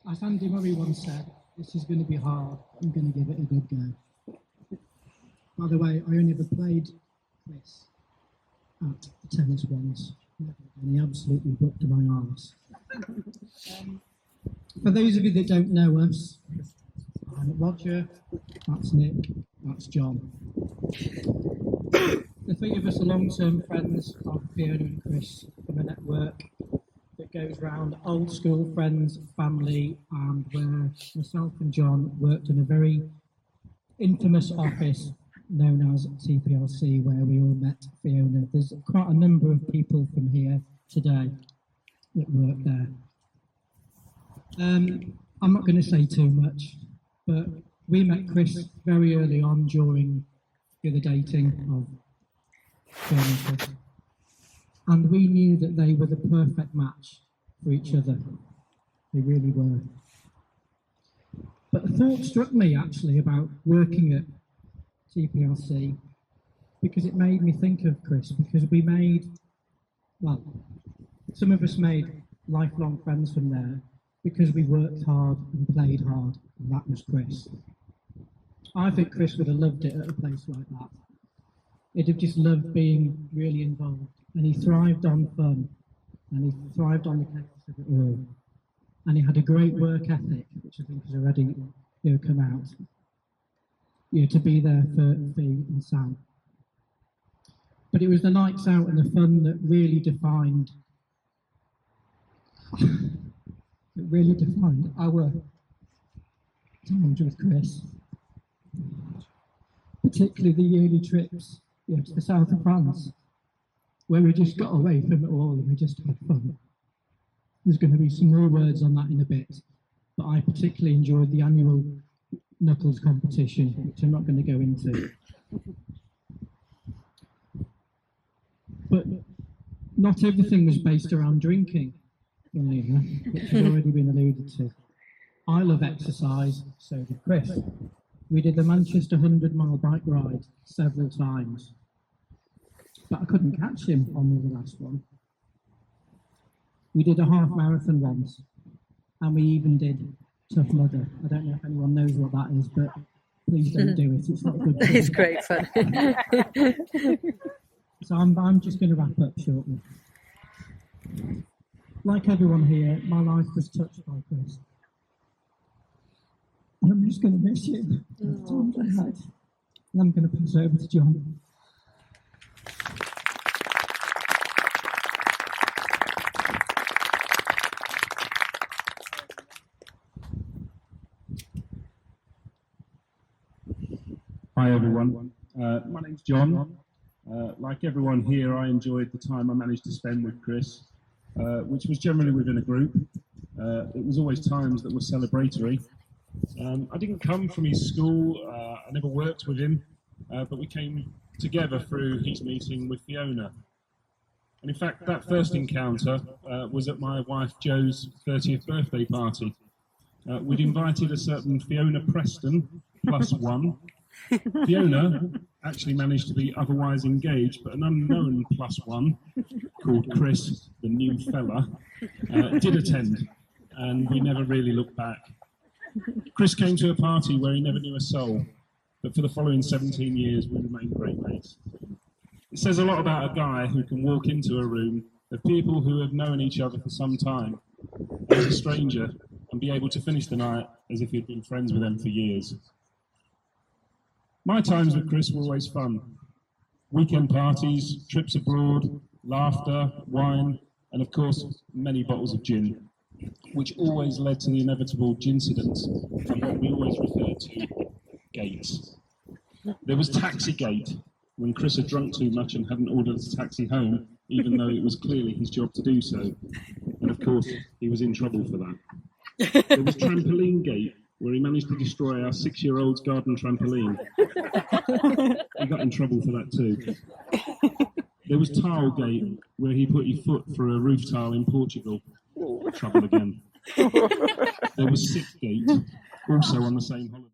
As Andy Murray once said, this is going to be hard. I'm going to give it a good go. By the way, I only ever played Chris at the tennis once, and he absolutely booked my arse. For those of you that don't know us, I'm Roger, that's Nick, that's John. The three of us are long-term friends of Fiona and Chris from a network that goes round old school friends, family, and where myself and John worked in a very infamous office known as TPLC, where we all met Fiona. There's quite a number of people from here today that work there. I'm not going to say too much, but we met Chris very early on during the dating of Fiona and Chris, and we knew that they were the perfect match for each other. They really were. But a thought struck me actually about working at TPLC, because it made me think of Chris, because some of us made lifelong friends from there because we worked hard and played hard, and that was Chris. I think Chris would have loved it at a place like that. He'd have just loved being really involved, and he thrived on fun, and he thrived on the chaos of it all. And he had a great work ethic, which I think has already come out. To be there for Fee and Sam. But it was the nights out and the fun that really defined our times with Chris. Particularly the yearly trips to the south of France, where we just got away from it all and we just had fun. There's going to be some more words on that in a bit, but I particularly enjoyed the annual knuckles competition, which I'm not going to go into. But not everything was based around drinking, funnily enough, which has already been alluded to. I love exercise, so did Chris. We did the Manchester 100-mile bike ride several times, but I couldn't catch him on the last one. We did a half marathon once, and we even did Tough Mudder. I don't know if anyone knows what that is, but please don't do it. It's not good. It's great fun. So I'm just going to wrap up shortly. Like everyone here, my life was touched by Chris. And I'm just going to miss him. The times I had. And I'm going to pass over to John. Hi everyone, my name's John. Like everyone here, I enjoyed the time I managed to spend with Chris, which was generally within a group. It was always times that were celebratory. I didn't come from his school, I never worked with him, but we came together through his meeting with Fiona. And in fact, that first encounter was at my wife Jo's 30th birthday party. We'd invited a certain Fiona Preston, +1. Fiona actually managed to be otherwise engaged, but an unknown +1 called Chris, the new fella, did attend, and we never really looked back. Chris came to a party where he never knew a soul, but for the following 17 years we remained great mates. It says a lot about a guy who can walk into a room of people who have known each other for some time as a stranger and be able to finish the night as if he'd been friends with them for years. My times with Chris were always fun. Weekend parties, trips abroad, laughter, wine, and of course, many bottles of gin, which always led to the inevitable gincidents and what we always referred to gates. There was Taxi Gate, when Chris had drunk too much and hadn't ordered a taxi home, even though it was clearly his job to do so. And of course, he was in trouble for that. There was Trampoline Gate, where he managed to destroy our 6-year-old's garden trampoline. He got in trouble for that too. There was Tile Gate, where he put his foot through a roof tile in Portugal. Trouble again. There was Sick Gate, also on the same holiday.